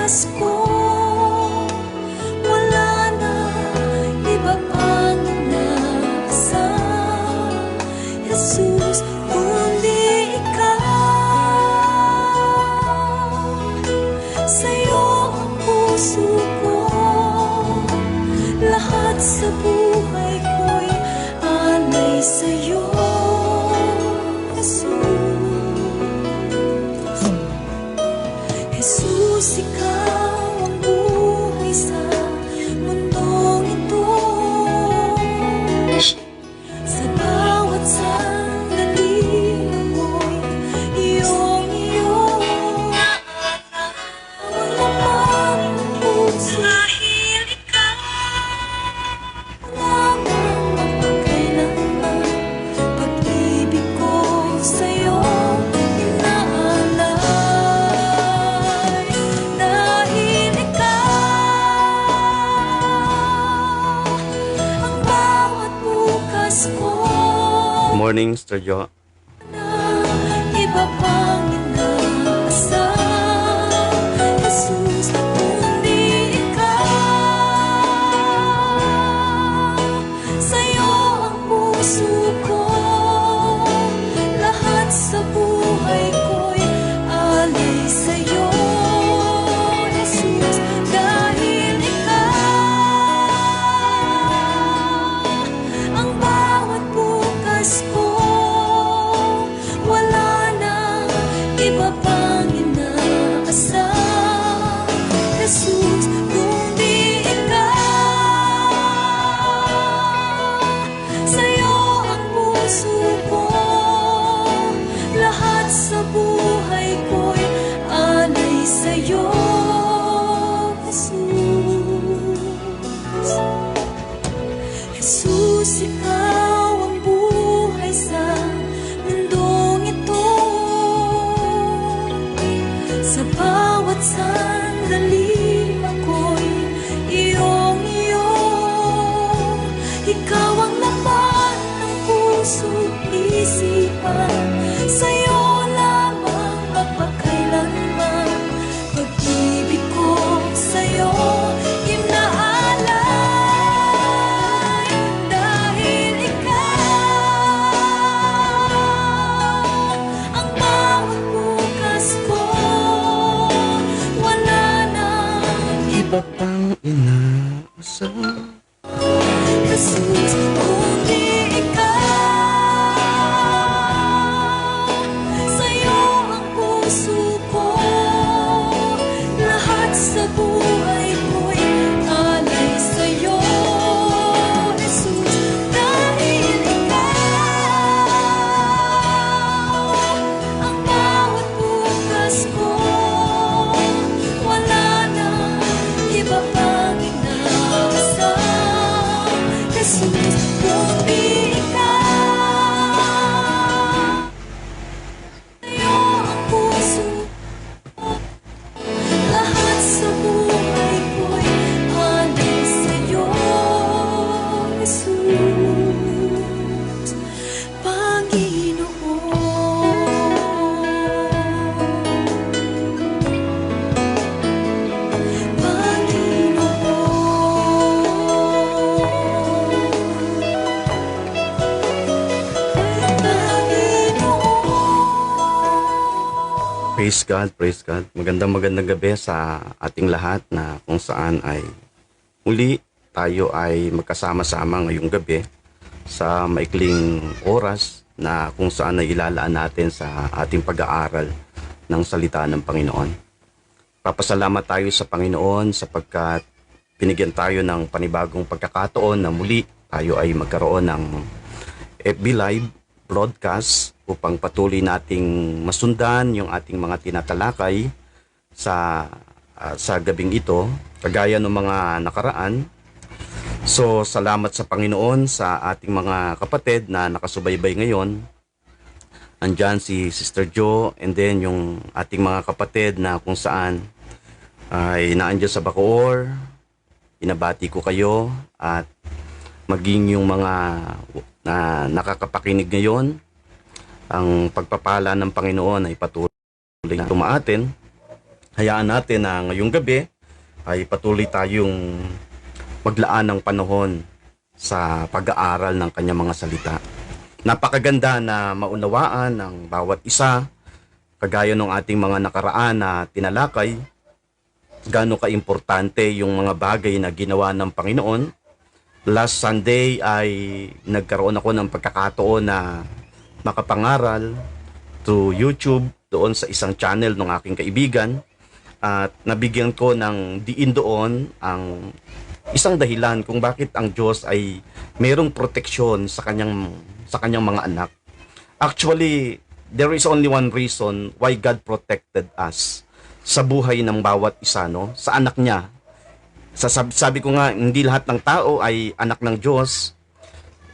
bukas ko, wala na iba pang inaasam, Jesus, kundi ikaw. Sa'yo ang puso ko, lahat sa buhay ko'y alay sa'yo, Jesus, ikaw ang buhay sa mundong ito. Sa bawat sandali ako'y iyong-iyo. Ang laman ng puso, dahil ikaw lamang mapagkailanman. Pag-ibig ko sa'yo morning, Sir Jo. Iba pang inaasam, Jesus, kundi ikaw. Sa'yo ang puso ko, lahat sa buhay ko'y alay sa'yo, Jesus, dahil ikaw ang bawat bukas ko. Wala na iba pang inaasam, Jesus, kundi ikaw. Sa'yo ang puso ko, lahat sa buhay ko'y alay sa'yo, Jesus. Jesus, ikaw ang buhay sa mundong ito. Sa bawat sandali ako'y iyong-iyo. Ikaw ang laman ng puso't isipan. Sa'yo lamang mapagkailanman. Pag-ibig ko sa'yo inaalay, dahil ikaw ang bawat bukas ko. Wala na Iba pang inaasam. Jesus, kundi ikaw. Sa'yo ang puso ko, lahat sa buhay ko'y alay sa'yo, Jesus, dahil ikaw ang bawat bukas ko. Wala na iba pang inaasam, Jesus, kundi ikaw. Sa'yo ang puso ko, lahat sa buhay ko'y alay sa'yo, Jesus, Praise God, praise God. Magandang gabi sa ating lahat na kung saan ay muli tayo ay magkasama-sama ngayong gabi sa maikling oras na kung saan ay ilalaan natin sa ating pag-aaral ng salita ng Panginoon. Papasalamat tayo sa Panginoon sapagkat binigyan tayo ng panibagong pagkakataon na muli tayo ay magkaroon ng FB Live broadcast upang patuloy nating masundan yung ating mga tinatalakay sa gabing ito, kagaya ng mga nakaraan. So, salamat sa Panginoon sa ating mga kapatid na nakasubaybay ngayon. Andyan si Sister Jo, and then yung ating mga kapatid na kung saan ay naandyan sa Bacoor. Inabati ko kayo at maging yung mga na nakakapakinig ngayon, ang pagpapala ng Panginoon ay patuloy na tumaatin hayaan natin na ngayong gabi ay patuloy tayong maglaan ng panahon sa pag-aaral ng kanyang mga salita. Napakaganda na maunawaan ng bawat isa, kagaya ng ating mga nakaraan na tinalakay, gaano kaimportante yung mga bagay na ginawa ng Panginoon. Last Sunday ay nagkaroon ako ng pagkakataon na makapangaral through YouTube doon sa isang channel ng aking kaibigan, at nabigyan ko ng diin doon ang isang dahilan kung bakit ang Diyos ay mayroong proteksyon sa kanyang mga anak. Actually, there is only one reason why God protected us sa buhay ng bawat isa, no? Sa anak niya. Sabi ko nga, hindi lahat ng tao ay anak ng Diyos.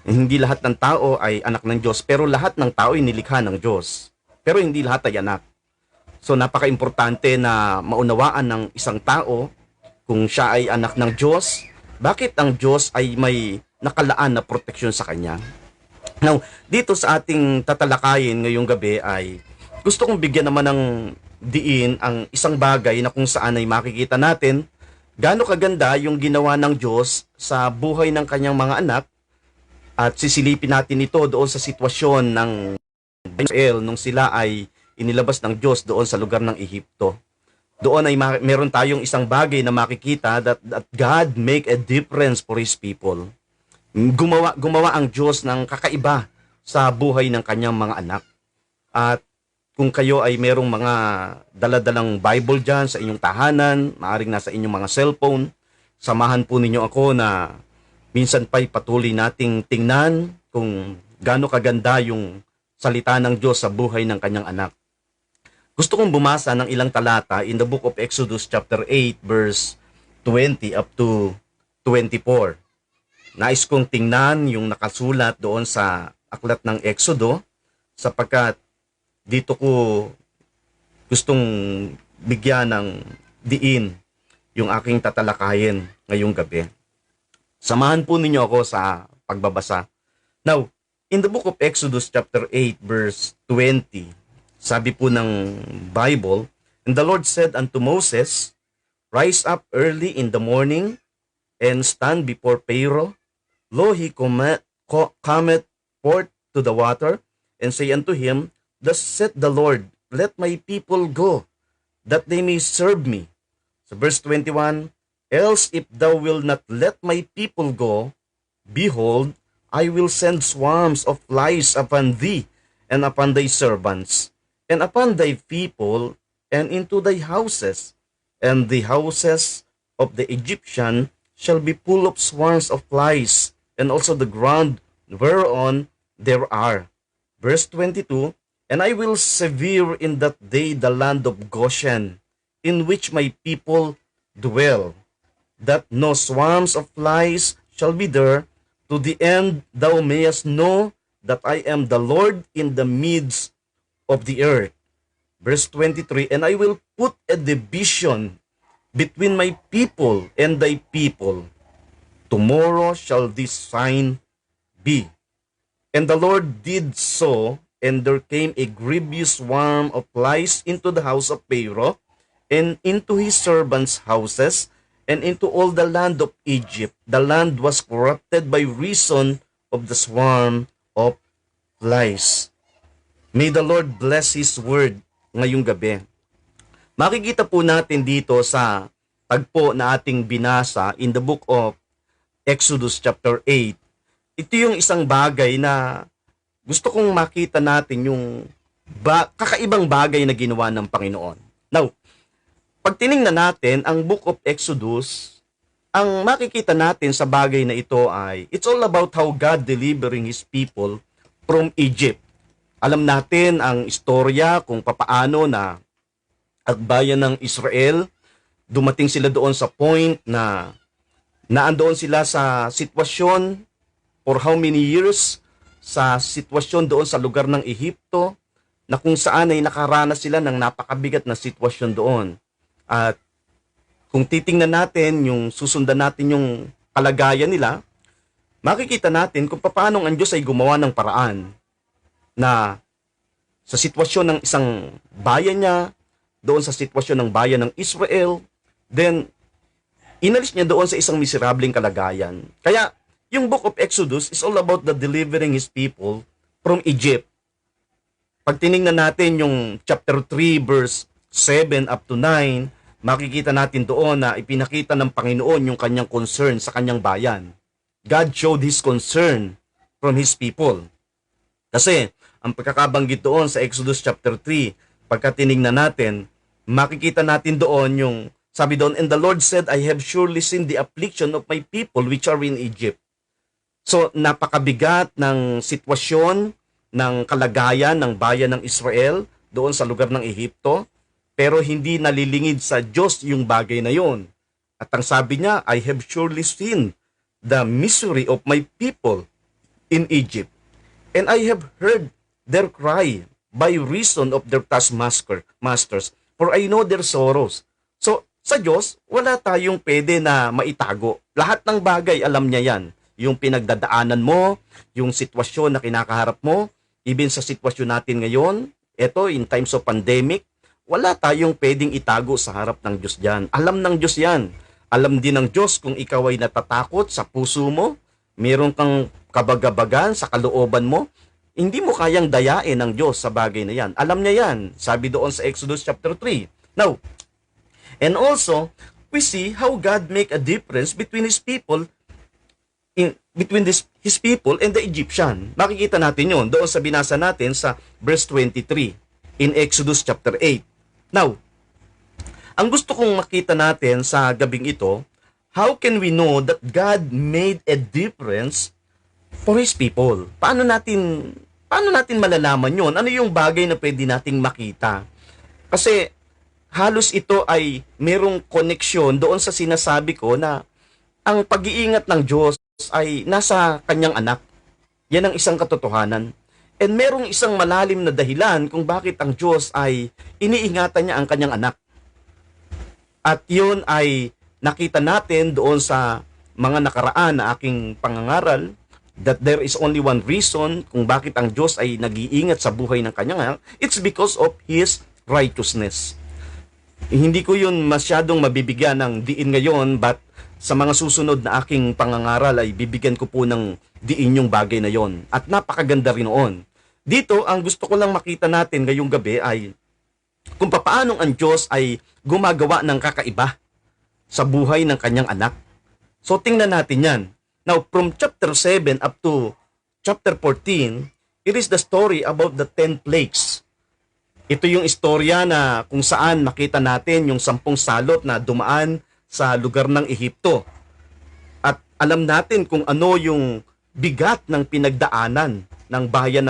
Hindi lahat ng tao ay anak ng Diyos, pero lahat ng tao ay nilikha ng Diyos. Pero hindi lahat ay anak. So napaka-importante na maunawaan ng isang tao kung siya ay anak ng Diyos, bakit ang Diyos ay may nakalaan na proteksyon sa kanya. Now, dito sa ating tatalakayin ngayong gabi ay gusto kong bigyan naman ng diin ang isang bagay na kung saan ay makikita natin gaano kaganda yung ginawa ng Diyos sa buhay ng kanyang mga anak, at sisilipin natin ito doon sa sitwasyon ng Israel nung sila ay inilabas ng Diyos doon sa lugar ng Ehipto. Doon ay meron tayong isang bagay na makikita that God make a difference for His people. Gumawa ang Diyos ng kakaiba sa buhay ng kanyang mga anak. At kung kayo ay merong mga daladalang Bible dyan sa inyong tahanan, maaring nasa inyong mga cellphone, samahan po ninyo ako na minsan pa'y patuloy nating tingnan kung gaano kaganda yung salita ng Diyos sa buhay ng kanyang anak. Gusto kong bumasa ng ilang talata in the book of Exodus chapter 8 verse 20 up to 24. Nais kong tingnan yung nakasulat doon sa aklat ng Exodo, sapagkat dito ko gustong bigyan ng diin yung aking tatalakayin ngayong gabi. Samahan po ninyo ako sa pagbabasa. Now, in the book of Exodus chapter 8 verse 20, sabi po ng Bible, "And the Lord said unto Moses, Rise up early in the morning, and stand before Pharaoh. Lo, he cometh forth to the water, and say unto him, Thus saith the Lord, Let my people go, that they may serve me." So verse 21, "Else if thou wilt not let my people go, behold, I will send swarms of flies upon thee, and upon thy servants, and upon thy people, and into thy houses, and the houses of the Egyptian shall be full of swarms of flies, and also the ground whereon there are." Verse 22, "And I will sever in that day the land of Goshen, in which my people dwell, that no swarms of flies shall be there, to the end thou mayest know that I am the Lord in the midst of the earth." Verse 23, "And I will put a division between my people and thy people. Tomorrow shall this sign be." And the Lord did so, and there came a grievous swarm of flies into the house of Pharaoh, and into his servants' houses, and into all the land of Egypt. The land was corrupted by reason of the swarm of flies. May the Lord bless His word ngayong gabi. Makikita po natin dito sa tagpo na ating binasa in the book of Exodus chapter 8. Ito yung isang bagay na gusto kong makita natin yung kakaibang bagay na ginawa ng Panginoon. Now, pag tiningnan natin ang book of Exodus, ang makikita natin sa bagay na ito ay it's all about how God delivering His people from Egypt. Alam natin ang istorya kung papaano na ang bayan ng Israel, dumating sila doon sa point na naandoon sila sa sitwasyon for how many years, sa sitwasyon doon sa lugar ng Ehipto, na kung saan ay nakaranas sila ng napakabigat na sitwasyon doon. At kung titingnan natin, susundan natin yung kalagayan nila, makikita natin kung paano ang Diyos ay gumawa ng paraan na sa sitwasyon ng isang bayan niya doon sa sitwasyon ng bayan ng Israel, then inalis niya doon sa isang miserableng kalagayan. Kaya yung book of Exodus is all about the delivering his people from Egypt. Pag tiningnan natin yung chapter 3 verse 7 up to 9, makikita natin doon na ipinakita ng Panginoon yung kanyang concern sa kanyang bayan. God showed his concern from his people. Kasi ang pagkakabanggit doon sa Exodus chapter 3, pagka tiningnan natin, makikita natin doon yung sabi doon, and the Lord said, I have surely seen the affliction of my people which are in Egypt. So napakabigat ng sitwasyon ng kalagayan ng bayan ng Israel doon sa lugar ng Ehipto, pero hindi nalilingid sa Diyos yung bagay na yon. At ang sabi niya, I have surely seen the misery of my people in Egypt, and I have heard their cry by reason of their taskmasters, for I know their sorrows. So, sa Diyos, wala tayong pwede na maitago. Lahat ng bagay, alam niya yan. Yung pinagdadaanan mo, yung sitwasyon na kinakaharap mo, even sa sitwasyon natin ngayon, eto, in times of pandemic, wala tayong pwedeng itago sa harap ng Diyos dyan. Alam ng Diyos yan. Alam din ng Diyos kung ikaw ay natatakot sa puso mo, meron kang kabagabagan sa kalooban mo, hindi mo kayang dayain ng Diyos sa bagay na yan. Alam niya yan. Sabi doon sa Exodus chapter 3. Now, and also, we see how God make a difference between His people, His people and the Egyptian. Makikita natin yun doon sa binasa natin sa verse 23 in Exodus chapter 8. Now, ang gusto kong makita natin sa gabing ito, how can we know that God made a difference for His people? Paano natin malalaman yon? Ano yung bagay na pwede nating makita? Kasi halos ito ay merong koneksyon doon sa sinasabi ko na ang pag-iingat ng Diyos ay nasa kanyang anak. Yan ang isang katotohanan. And merong isang malalim na dahilan kung bakit ang Diyos ay iniingatan niya ang kanyang anak. At yun ay nakita natin doon sa mga nakaraan na aking pangangaral that there is only one reason kung bakit ang Diyos ay nag-iingat sa buhay ng kanyang anak. It's because of His righteousness. Hindi ko yun masyadong mabibigyan ng diin ngayon, but sa mga susunod na aking pangangaral ay bibigyan ko po ng diin yung bagay na yon. At napakaganda rin noon. Dito, ang gusto ko lang makita natin ngayong gabi ay kung papaanong ang Diyos ay gumagawa ng kakaiba sa buhay ng kanyang anak. So tingnan natin yan. Now, from chapter 7 up to chapter 14, it is the story about the 10 plagues. Ito yung istorya na kung saan makita natin yung 10 salot na dumaan sa lugar ng Ehipto. At alam natin kung ano yung bigat ng pinagdaanan ng bayan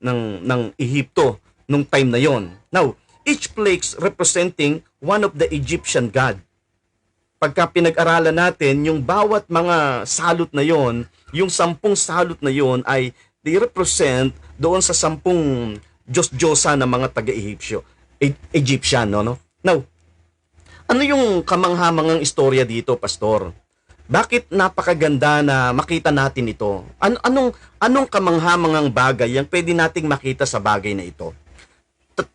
ng Ehipto nung time na yon. Now, each plague representing one of the Egyptian god. Pagka pinag-aralan natin, yung bawat mga salot na yon, yung 10 salot na yon ay they represent doon sa 10 Diyos-Diyosa ng mga taga-Egyptian, no? Now, ano yung kamanghamangang istorya dito, Pastor? Bakit napakaganda na makita natin ito? Anong kamanghamangang bagay ang pwede nating makita sa bagay na ito?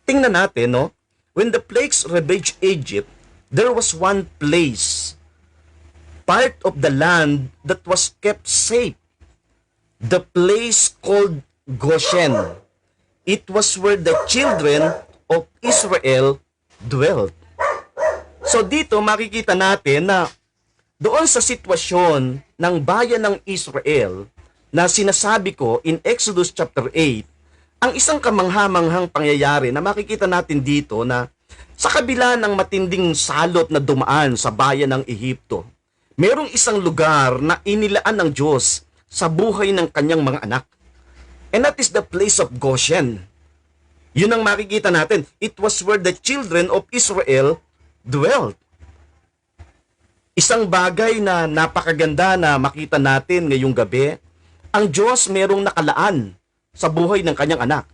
Tingnan natin, no? When the plagues ravaged Egypt, there was one place, part of the land that was kept safe. The place called Goshen. It was where the children of Israel dwelt. So dito makikita natin na doon sa sitwasyon ng bayan ng Israel na sinasabi ko in Exodus chapter 8, ang isang kamanghamanghang pangyayari na makikita natin dito na sa kabila ng matinding salot na dumaan sa bayan ng Ehipto, merong isang lugar na inilaan ng Diyos sa buhay ng kanyang mga anak. And that is the place of Goshen. Yun ang makikita natin. It was where the children of Israel dwelt. Isang bagay na napakaganda na makita natin ngayong gabi, ang Diyos merong nakalaan sa buhay ng kanyang anak.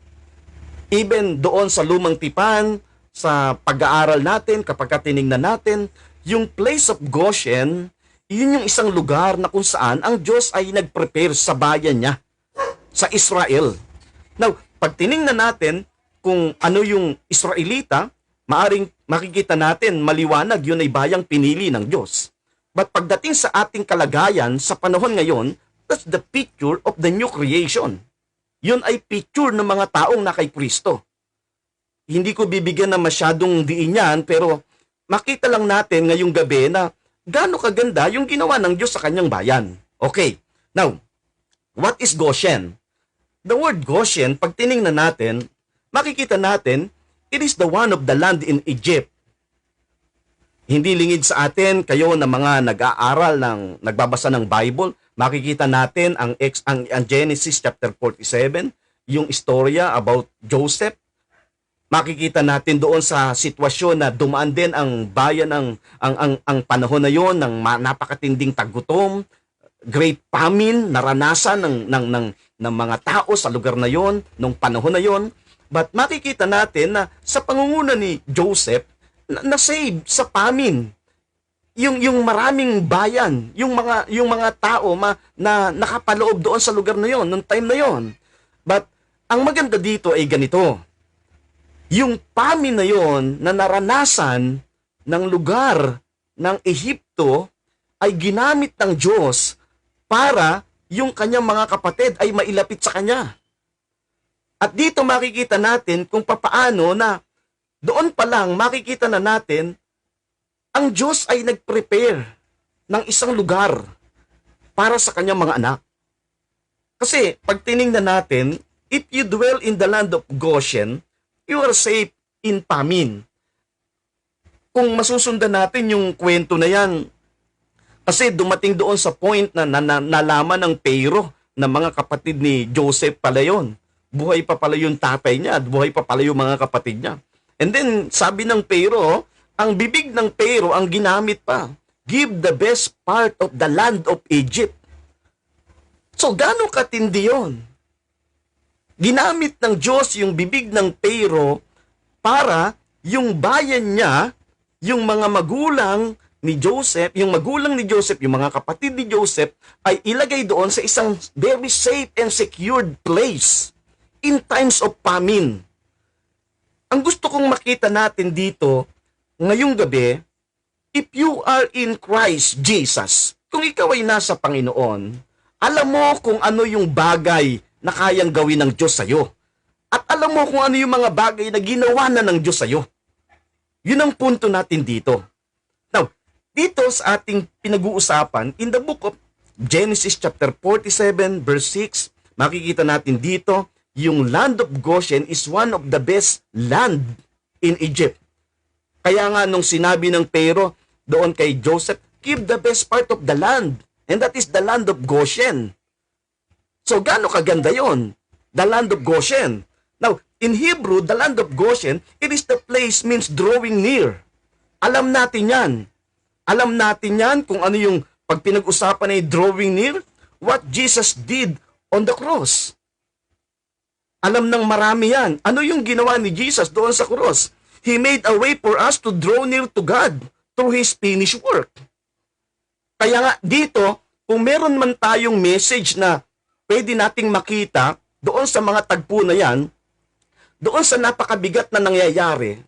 Even doon sa lumang tipan, sa pag-aaral natin, kapag tinignan natin, yung place of Goshen, yun yung isang lugar na kung saan ang Diyos ay nag-prepare sa bayan niya, sa Israel. Now, pag tinignan natin kung ano yung Israelita, maaring makikita natin maliwanag yun ay bayang pinili ng Diyos. But pagdating sa ating kalagayan sa panahon ngayon, that's the picture of the new creation. Yun ay picture ng mga taong na kay Kristo. Hindi ko bibigyan ng masyadong diin yan, pero makita lang natin ngayong gabi na gaano kaganda yung ginawa ng Diyos sa kanyang bayan. Okay, now, what is Goshen? The word Goshen, pag tinignan natin, makikita natin, it is the one of the land in Egypt. Hindi lingid sa atin, kayo na mga nag-aaral, nagbabasa ng Bible, makikita natin ang Genesis chapter 47, yung istorya about Joseph. Makikita natin doon sa sitwasyon na dumaan din ang bayan ang panahon na yon ng napakatinding tagutom, great famine, naranasan ng mga tao sa lugar na yon, nung panahon na yon. But makikita natin na sa pangunguna ni Joseph, na-save sa famine. Yung maraming bayan, yung mga tao na nakapaloob doon sa lugar na yon, nung time na yon. But ang maganda dito ay ganito. Yung famine na yon na naranasan ng lugar ng Ehipto ay ginamit ng Diyos para yung kanyang mga kapatid ay mailapit sa kanya. At dito makikita natin kung papaano na doon pa lang makikita na natin ang Diyos ay nag-prepare ng isang lugar para sa kanyang mga anak. Kasi pag tinignan natin, if you dwell in the land of Goshen, you are safe in famine. Kung masusundan natin yung kwento na yan, kasi dumating doon sa point na nalaman ng Pharaoh na mga kapatid ni Joseph pala yun. Buhay pa pala yung tatay niya at buhay pa pala yung mga kapatid niya. And then sabi ng Pharaoh, ang bibig ng Pharaoh ang ginamit pa. Give the best part of the land of Egypt. So gaano katindi yun? Ginamit ng Diyos yung bibig ng Pharaoh para yung bayan niya, yung mga magulang ni Joseph, yung mga kapatid ni Joseph, ay ilagay doon sa isang very safe and secured place in times of famine. Ang gusto kong makita natin dito, ngayong gabi, if you are in Christ Jesus, kung ikaw ay nasa Panginoon, alam mo kung ano yung bagay na kayang gawin ng Diyos sa'yo. At alam mo kung ano yung mga bagay na ginawa na ng Diyos sa'yo. Yun ang punto natin dito. Now, dito sa ating pinag-uusapan, in the book of Genesis chapter 47 verse 6, makikita natin dito, yung land of Goshen is one of the best land in Egypt. Kaya nga nung sinabi ng Pharaoh doon kay Joseph, give the best part of the land, and that is the land of Goshen. So, gaano kaganda yon? The land of Goshen. Now, in Hebrew, the land of Goshen, it is the place means drawing near. Alam natin yan. Alam natin yan kung ano yung pag pinag-usapan ay drawing near, what Jesus did on the cross. Alam ng marami yan. Ano yung ginawa ni Jesus doon sa cross? He made a way for us to draw near to God through His finished work. Kaya nga dito, kung meron man tayong message na pwede nating makita doon sa mga tagpo na yan, doon sa napakabigat na nangyayari,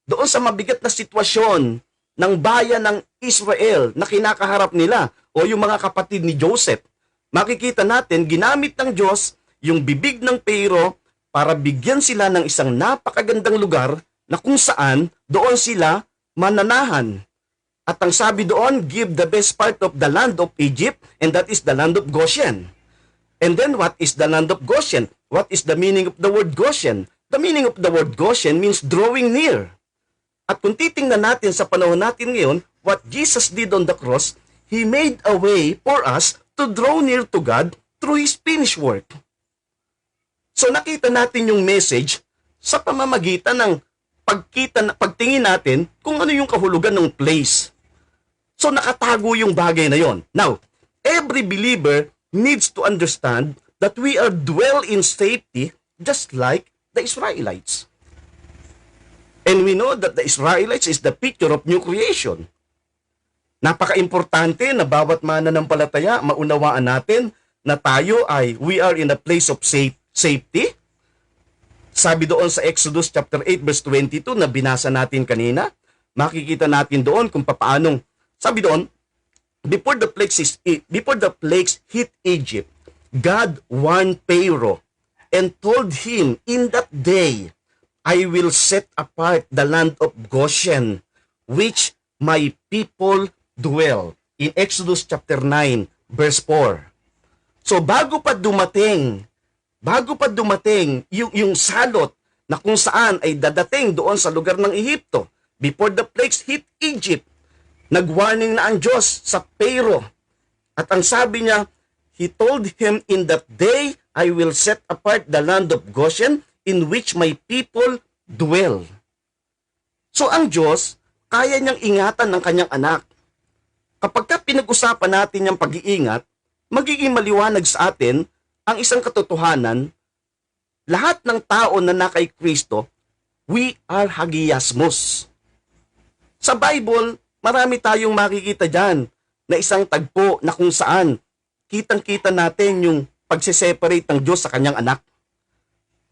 doon sa mabigat na sitwasyon ng bayan ng Israel na kinakaharap nila o yung mga kapatid ni Joseph, makikita natin ginamit ng Diyos yung bibig ng Pharaoh para bigyan sila ng isang napakagandang lugar na kung saan doon sila mananahan. At ang sabi doon, give the best part of the land of Egypt, and that is the land of Goshen. And then, what is the land of Goshen? What is the meaning of the word Goshen? The meaning of the word Goshen means drawing near. At kung titingnan natin sa panahon natin ngayon, what Jesus did on the cross, He made a way for us to draw near to God through His finished work. So nakita natin yung message sa pamamagitan ng pagtingin natin kung ano yung kahulugan ng place. So nakatago yung bagay na yon. Now, every believer needs to understand that we are dwell in safety just like the Israelites. And we know that the Israelites is the picture of new creation. Napaka-importante na bawat mananampalataya, maunawaan natin na tayo we are in a place of safety. Sabi doon sa Exodus chapter 8 verse 22 na binasa natin kanina, makikita natin doon kung paanong, sabi doon, before the plagues hit Egypt, God warned Pharaoh and told him, in that day, I will set apart the land of Goshen, which my people dwell. In Exodus chapter 9, verse 4. So bago pa dumating yung salot na kung saan ay dadating doon sa lugar ng Ehipto, before the plagues hit Egypt, nagwarning na ang Diyos sa Pharaoh. At ang sabi niya, He told him, in that day, I will set apart the land of Goshen in which my people dwell. So ang Diyos, kaya niyang ingatan ng kanyang anak. Kapag ka pinag-usapan natin yung pag-iingat, magiging maliwanag sa atin ang isang katotohanan, lahat ng tao na na kay Kristo, we are hagiasmos. Sa Bible, marami tayong makikita dyan na isang tagpo na kung saan kitang-kita natin yung pagsiseparate ng Diyos sa kanyang anak.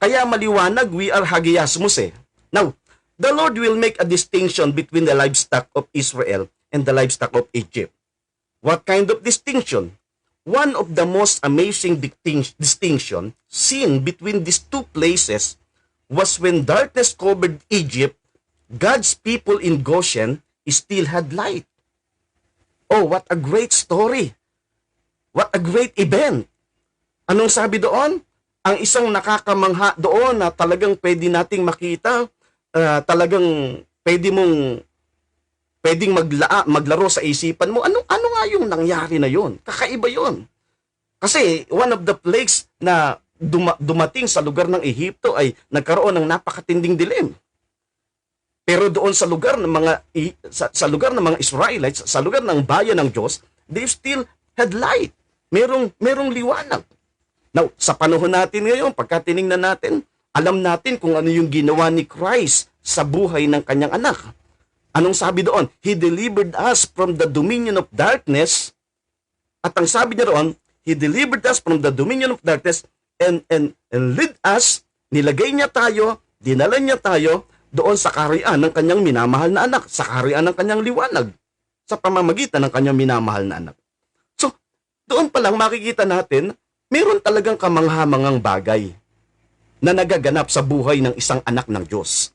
Kaya maliwanag, we are hagiasmos eh. Now, the Lord will make a distinction between the livestock of Israel and the livestock of Egypt. What kind of distinction? One of the most amazing distinction seen between these two places was when darkness covered Egypt, God's people in Goshen still had light. Oh, what a great story! What a great event! Anong sabi doon? Ang isang nakakamangha doon na talagang pwede nating makita, talagang pwedeng maglaro sa isipan mo. Ano nga yung nangyari na yon? Kakaiba yon. Kasi one of the plagues na dumating sa lugar ng Ehipto ay nagkaroon ng napakatinding dilim. Pero doon sa lugar ng mga Israelites, sa lugar ng bayan ng Diyos, they still had light. Merong liwanag. Now, sa panahon natin ngayon, pagka tiningnan natin, alam natin kung ano yung ginawa ni Christ sa buhay ng kanyang anak. Anong sabi doon? He delivered us from the dominion of darkness. At ang sabi niya doon, He delivered us from the dominion of darkness and led us, nilagay niya tayo, dinala niya tayo doon sa kaharian ng kanyang minamahal na anak, sa kaharian ng kanyang liwanag, sa pamamagitan ng kanyang minamahal na anak. So, doon pa lang makikita natin, meron talagang kamanghamangang bagay na nagaganap sa buhay ng isang anak ng Diyos.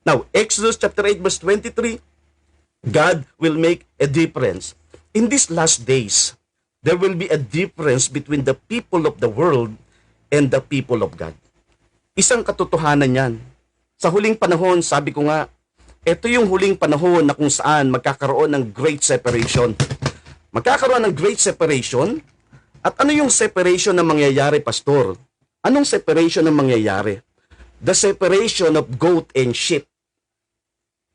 Now, Exodus chapter 8 verse 23, God will make a difference. In these last days, there will be a difference between the people of the world and the people of God. Isang katotohanan yan. Sa huling panahon, sabi ko nga, ito yung huling panahon na kung saan magkakaroon ng great separation. Magkakaroon ng great separation. At ano yung separation na mangyayari, Pastor? Anong separation na mangyayari? The separation of goat and sheep.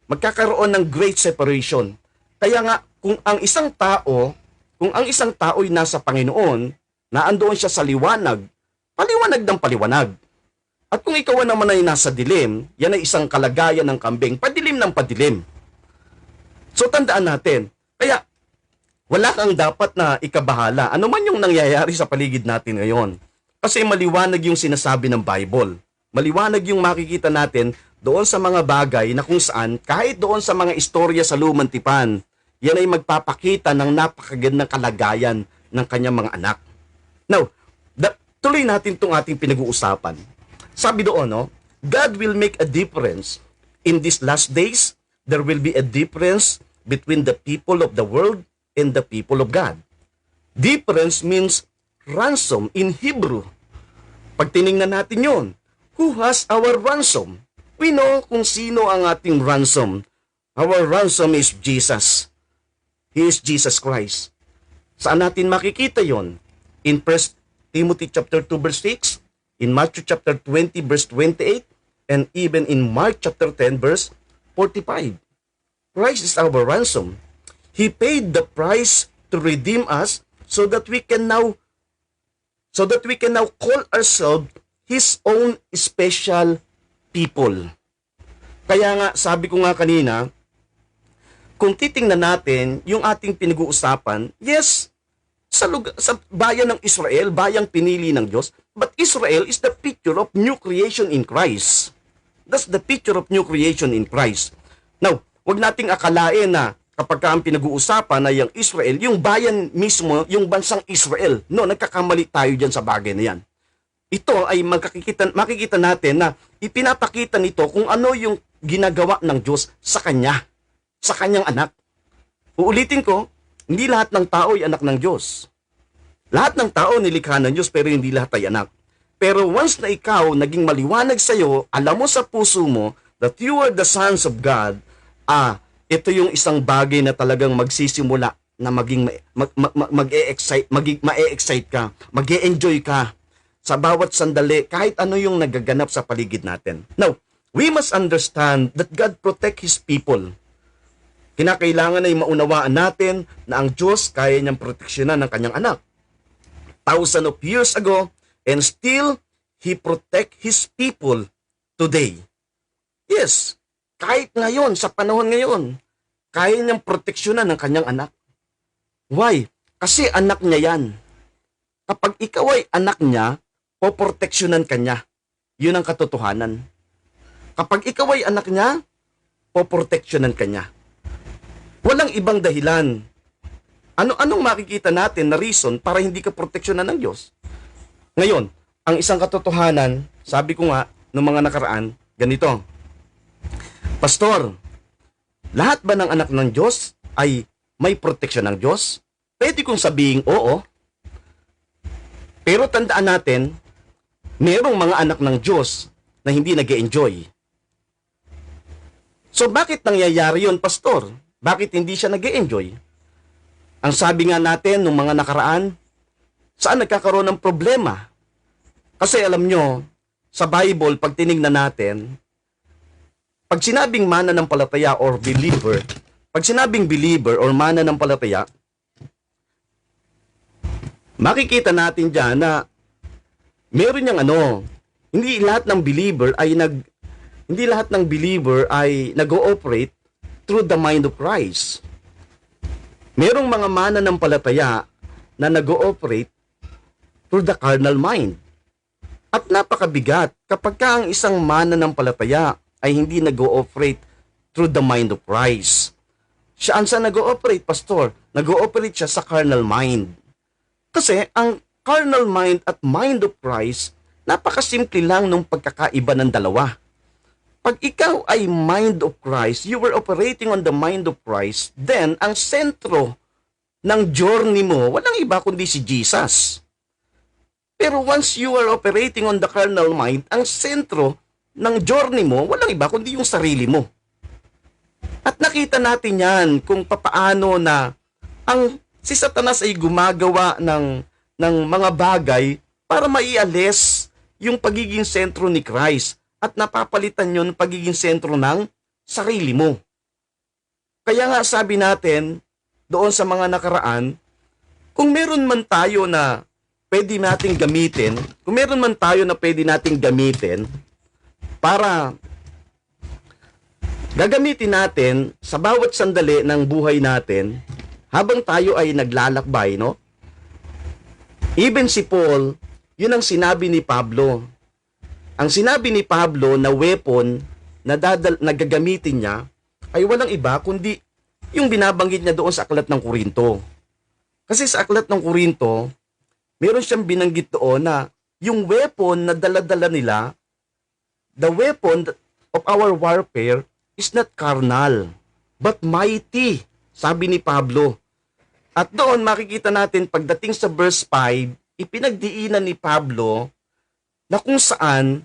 Magkakaroon ng great separation. Kaya nga, kung ang isang tao ay nasa Panginoon, naandoon siya sa liwanag, paliwanag ng paliwanag. At kung ikaw naman ay nasa dilim, yan ay isang kalagayan ng kambing, padilim ng padilim. So tandaan natin, kaya wala kang dapat na ikabahala. Ano man yung nangyayari sa paligid natin ngayon. Kasi maliwanag yung sinasabi ng Bible. Maliwanag yung makikita natin doon sa mga bagay na kung saan, kahit doon sa mga istorya sa lumang tipan, yan ay magpapakita ng napakagandang kalagayan ng kanyang mga anak. Now, tuloy natin itong ating pinag-uusapan. Sabi doon, no, God will make a difference. In these last days, there will be a difference between the people of the world and the people of God. Difference means ransom in Hebrew. Pag tinignan natin yon, who has our ransom? We know kung sino ang ating ransom. Our ransom is Jesus. He is Jesus Christ. Saan natin makikita yon? In 1 Timothy chapter 2 verse 6, in Matthew chapter 20 verse 28, and even in Mark chapter 10 verse 45. Christ is our ransom. He paid the price to redeem us so that we can now call ourselves His own special people. Kaya nga, sabi ko nga kanina, kung titingnan natin yung ating pinag-uusapan, yes, sa bayan ng Israel, bayang pinili ng Diyos. But Israel is the picture of new creation in Christ. That's the picture of new creation in Christ. Now, wag nating akalain na kapag ang pinag-uusapan na yung Israel, yung bayan mismo, yung bansang Israel. No, nagkakamali tayo dyan sa bagay na yan. Ito ay makikita natin na ipinapakita nito kung ano yung ginagawa ng Diyos sa Kanya, sa Kanyang anak. Uulitin ko, hindi lahat ng tao ay anak ng Diyos. Lahat ng tao nilikha ng Diyos pero hindi lahat ay anak. Pero once na ikaw naging maliwanag sa iyo, alam mo sa puso mo that you are the sons of God, ito yung isang bagay na talagang magsisimula na maging ma-excite ka, mag-e-enjoy ka sa bawat sandali kahit ano yung nagaganap sa paligid natin. Now, we must understand that God protect His people. Kinakailangan ay maunawaan natin na ang Diyos kaya niyang proteksyonan ng kanyang anak. Thousands of years ago, and still, He protect His people today. Yes, kahit ngayon, sa panahon ngayon, kaya niyang proteksyonan ng kanyang anak. Why? Kasi anak niya yan. Kapag ikaw ay anak niya, poproteksyonan ka niya. Yun ang katotohanan. Kapag ikaw ay anak niya, poproteksyonan ka niya. Walang ibang dahilan. Anong makikita natin na reason para hindi ka proteksyonan ng Diyos? Ngayon, ang isang katotohanan, sabi ko nga, noong mga nakaraan, ganito. Pastor, lahat ba ng anak ng Diyos ay may proteksyon ng Diyos? Pwede kong sabihin oo. Pero tandaan natin, merong mga anak ng Diyos na hindi nag-e-enjoy. So bakit nangyayari yun, Pastor? Bakit hindi siya nag-e-enjoy? Ang sabi nga natin nung mga nakaraan, saan nagkakaroon ng problema? Kasi alam nyo, sa Bible, pag tinignan natin, pag sinabing mananampalataya or believer, pag sinabing believer or mananampalataya, makikita natin dyan na meron niyang hindi lahat ng believer ay nag-ooperate through the mind of Christ. Merong mga mananampalataya na nag-ooperate through the carnal mind. At napakabigat kapag ka ang isang mananampalataya ay hindi nag-ooperate through the mind of Christ. Siya ang nag-ooperate, Pastor? Nag-ooperate siya sa carnal mind. Kasi ang carnal mind at mind of Christ, napakasimple lang nung pagkakaiba ng dalawa. Pag ikaw ay mind of Christ, you were operating on the mind of Christ, then ang sentro ng journey mo, walang iba kundi si Jesus. Pero once you are operating on the carnal mind, ang sentro ng journey mo, walang iba kundi yung sarili mo. At nakita natin yan kung papaano na si Satanas ay gumagawa ng mga bagay para maialis yung pagiging sentro ni Christ. At napapalitan yun pagiging sentro ng sarili mo. Kaya nga sabi natin, doon sa mga nakaraan, kung meron man tayo na pwede nating gamitin, para gagamitin natin sa bawat sandali ng buhay natin, habang tayo ay naglalakbay, no? Even si Paul, yun ang sinabi ni Pablo. Ang sinabi ni Pablo na weapon na gagamitin niya ay walang iba kundi yung binabanggit niya doon sa Aklat ng Korinto. Kasi sa Aklat ng Korinto, meron siyang binanggit doon na yung weapon na dala-dala nila, the weapon of our warfare is not carnal, but mighty, sabi ni Pablo. At doon makikita natin pagdating sa verse 5, ipinagdiinan ni Pablo na kung saan,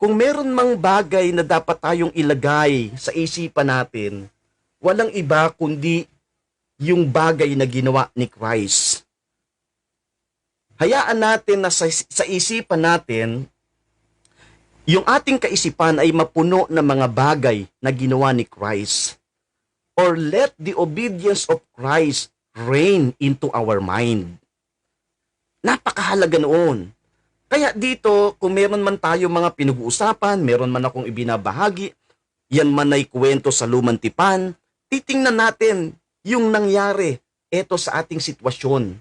kung meron mang bagay na dapat tayong ilagay sa isipan natin, walang iba kundi yung bagay na ginawa ni Christ. Hayaan natin na sa isipan natin, yung ating kaisipan ay mapuno ng mga bagay na ginawa ni Christ. Or let the obedience of Christ reign into our mind. Napakahalaga noon. Kaya dito, kung meron man tayo mga pinag-uusapan, meron man akong ibinabahagi, yan man ay kwento sa lumang tipan, titingnan natin yung nangyari eto sa ating sitwasyon.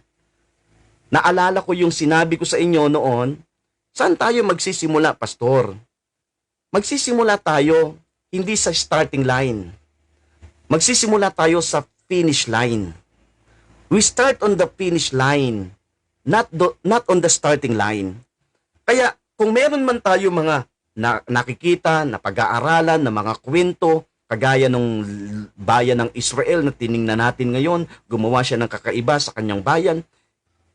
Naalala ko yung sinabi ko sa inyo noon, saan tayo magsisimula, Pastor? Magsisimula tayo hindi sa starting line. Magsisimula tayo sa finish line. We start on the finish line, not on the starting line. Kaya kung meron man tayo mga nakikita, na pag-aaralan, na mga kwento, kagaya ng bayan ng Israel na tiningnan natin ngayon, gumawa siya ng kakaiba sa kanyang bayan,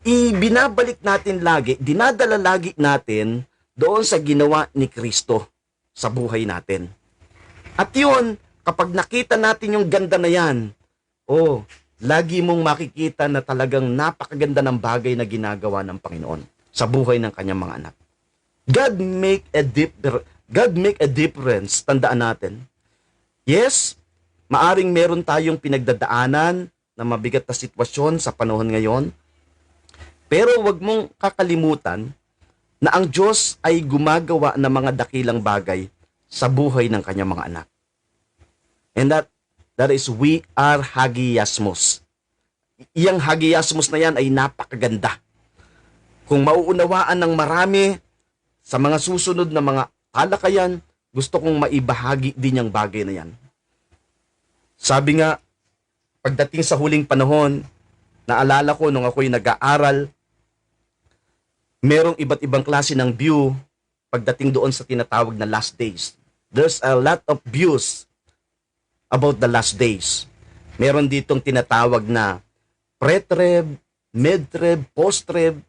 ibinabalik natin lagi, dinadala lagi natin doon sa ginawa ni Kristo sa buhay natin. At yun, kapag nakita natin yung ganda na yan, lagi mong makikita na talagang napakaganda ng bagay na ginagawa ng Panginoon sa buhay ng kanyang mga anak. God make a difference, tandaan natin. Yes, maaring meron tayong pinagdadaanan na mabigat na sitwasyon sa panahon ngayon, pero wag mong kakalimutan na ang Diyos ay gumagawa ng mga dakilang bagay sa buhay ng kanyang mga anak. And that is, we are hagiasmos. Iyang hagiasmos na yan ay napakaganda. Kung mauunawaan ng marami sa mga susunod na mga talakayan, gusto kong maibahagi din yung bagay na yan. Sabi nga, pagdating sa huling panahon, naalala ko nung ako'y nag-aaral, merong iba't ibang klase ng view pagdating doon sa tinatawag na last days. There's a lot of views about the last days. Meron ditong tinatawag na pre-trib, mid-trib, post-trib,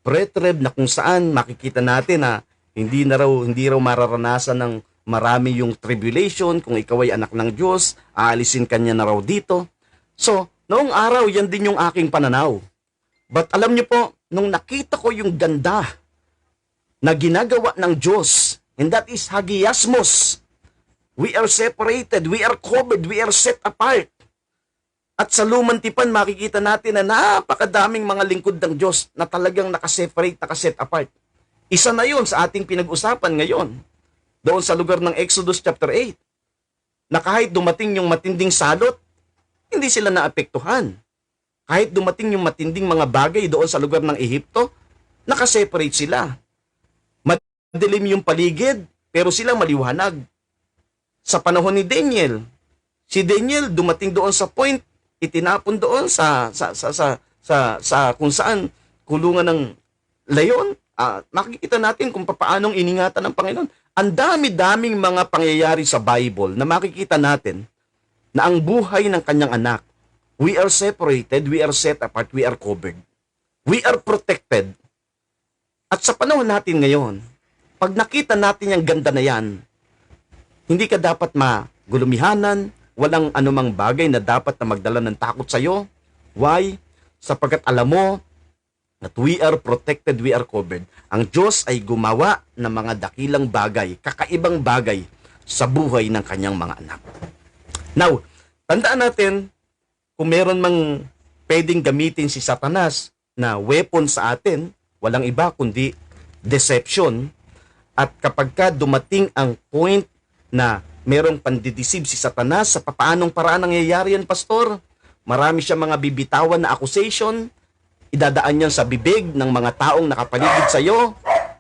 pre-trib na kung saan makikita natin na hindi raw mararanasan ng marami yung tribulation. Kung ikaw ay anak ng Diyos, aalisin kanya na raw dito. So, noong araw, yan din yung aking pananaw. But alam niyo po, nung nakita ko yung ganda na ginagawa ng Diyos, and that is hagiasmos. We are separated, we are covered, we are set apart. At sa lumang tipan, makikita natin na napakadaming mga lingkod ng Diyos na talagang nakaseparate, nakaset apart. Isa na yun sa ating pinag-usapan ngayon, doon sa lugar ng Exodus chapter 8, na kahit dumating yung matinding salot, hindi sila naapektuhan. Kahit dumating yung matinding mga bagay doon sa lugar ng Ehipto, nakaseparate sila. Madilim yung paligid, pero sila maliwanag. Sa panahon ni Daniel, si Daniel dumating doon sa point, itinapon doon sa kung saan kulungan ng leyon. Makikita natin kung paanong iningatan ng Panginoon. Ang dami-daming mga pangyayari sa Bible na makikita natin na ang buhay ng kanyang anak, we are separated, we are set apart, we are covered. We are protected. At sa panahon natin ngayon, pag nakita natin yung ganda na yan, hindi ka dapat magulumihanan, walang anumang bagay na dapat na magdala ng takot sa iyo. Why? Sapagkat alam mo that we are protected, we are covered. Ang Diyos ay gumawa ng mga dakilang bagay, kakaibang bagay sa buhay ng kanyang mga anak. Now, tandaan natin, kung meron mang pwedeng gamitin si Satanas na weapon sa atin, walang iba kundi deception. At kapag ka dumating ang point na merong pandideceive si Satanas, sa paanong paraan nangyayari yan, Pastor? Marami siya mga bibitawan na accusation, idadaan yan sa bibig ng mga taong nakapaligid sa iyo,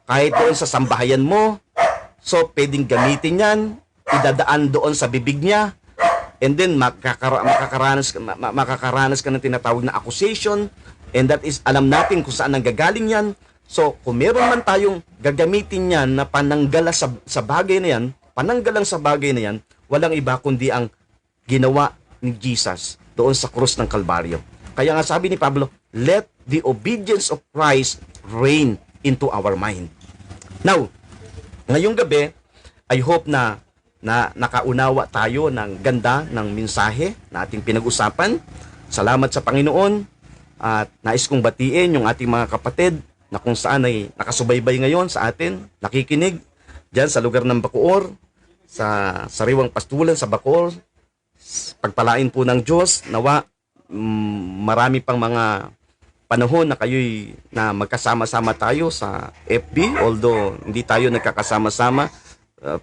kahit doon sa sambahayan mo. So, pwedeng gamitin yan, idadaan doon sa bibig niya, and then makakaranas ka ng tinatawag na accusation, and that is, alam natin kung saan nanggagaling yan. So, kung meron man tayong gagamitin yan na pananggala sa bagay na yan, pananggalang sa bagay na yan, walang iba kundi ang ginawa ni Jesus doon sa krus ng Kalbaryo. Kaya nga sabi ni Pablo, let the obedience of Christ reign into our mind. Now, ngayong gabi, I hope na nakaunawa tayo ng ganda ng mensahe na ating pinag-usapan. Salamat sa Panginoon at nais kong batiin yung ating mga kapatid na kung saan ay nakasubaybay ngayon sa atin, nakikinig dyan sa lugar ng Bacoor, sa sariwang pastulan sa Bacoor. Pagpalain po ng Diyos, nawa marami pang mga panahon na kayo'y na magkasama-sama tayo sa FB, although hindi tayo nagkakasama-sama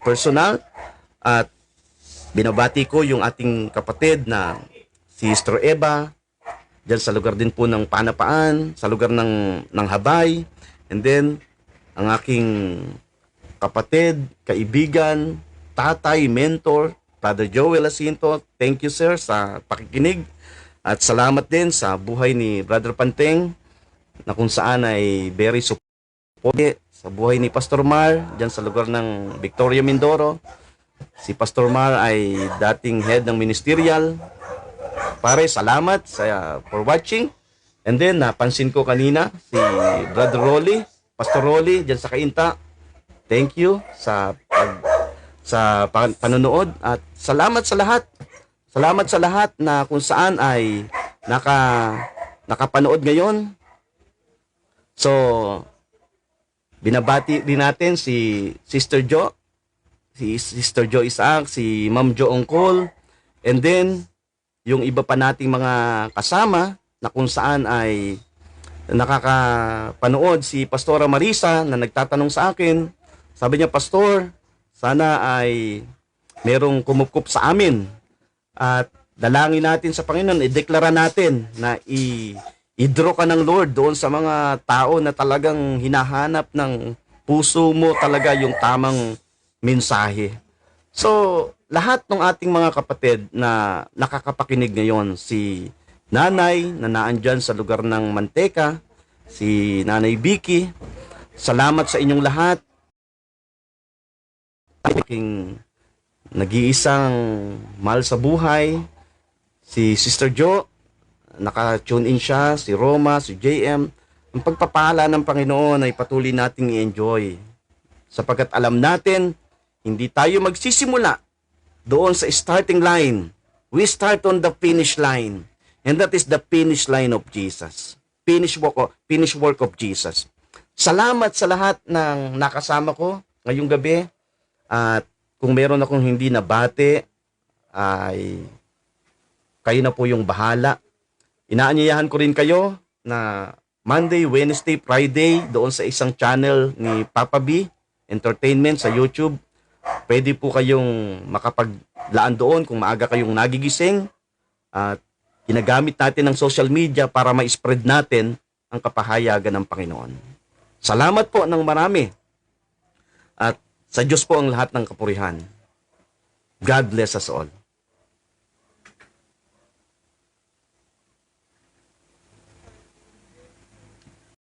personal. At binabati ko yung ating kapatid na si Sister Eva, dyan sa lugar din po ng Panapaan, sa lugar ng Habay, and then ang aking kapatid, kaibigan, tatay, mentor, Brother Joel Jacinto. Thank you sir sa pakikinig at salamat din sa buhay ni Brother Panteng na kung saan ay very supportive sa buhay ni Pastor Mar dyan sa lugar ng Victoria, Mindoro. Si Pastor Mar ay dating head ng ministerial. Pare, salamat for watching. And then, napansin ko kanina si Brother Rolly, Pastor Rolly, dyan sa Kainta. Thank you sa panonood at salamat sa lahat. Salamat sa lahat na kung saan ay nakapanood ngayon. So, binabati din natin si Sister Jo, si Sister Jo Isaac, si Ma'am Jo Ongkol, and then yung iba pa nating mga kasama na kung saan ay nakakapanood, si Pastora Marisa na nagtatanong sa akin. Sabi niya, Pastor, sana ay merong kumukup sa amin at dalangin natin sa Panginoon, ideklara natin na i-draw ka ng Lord doon sa mga tao na talagang hinahanap ng puso mo talaga yung tamang mensahe. So, lahat ng ating mga kapatid na nakakapakinig ngayon, si Nanay na naandyan sa lugar ng Manteca, si Nanay Vicky, salamat sa inyong lahat. Aking nag-iisang mahal sa buhay, si Sister Jo, naka-tune in siya, si Roma, si JM. Ang pagpapala ng Panginoon ay patuloy nating i-enjoy. Sapagkat alam natin, hindi tayo magsisimula doon sa starting line. We start on the finish line. And that is the finish line of Jesus. Finish work of Jesus. Salamat sa lahat ng nakasama ko ngayong gabi. At kung meron akong hindi nabati, ay kayo na po yung bahala. Inaanyayahan ko rin kayo na Monday, Wednesday, Friday doon sa isang channel ni Papa B Entertainment sa YouTube. Pwede po kayong makapaglaan doon kung maaga kayong nagigising at ginagamit natin ng social media para ma-spread natin ang kapahayagan ng Panginoon. Salamat po ng marami at sa Diyos po ang lahat ng kapurihan. God bless us all.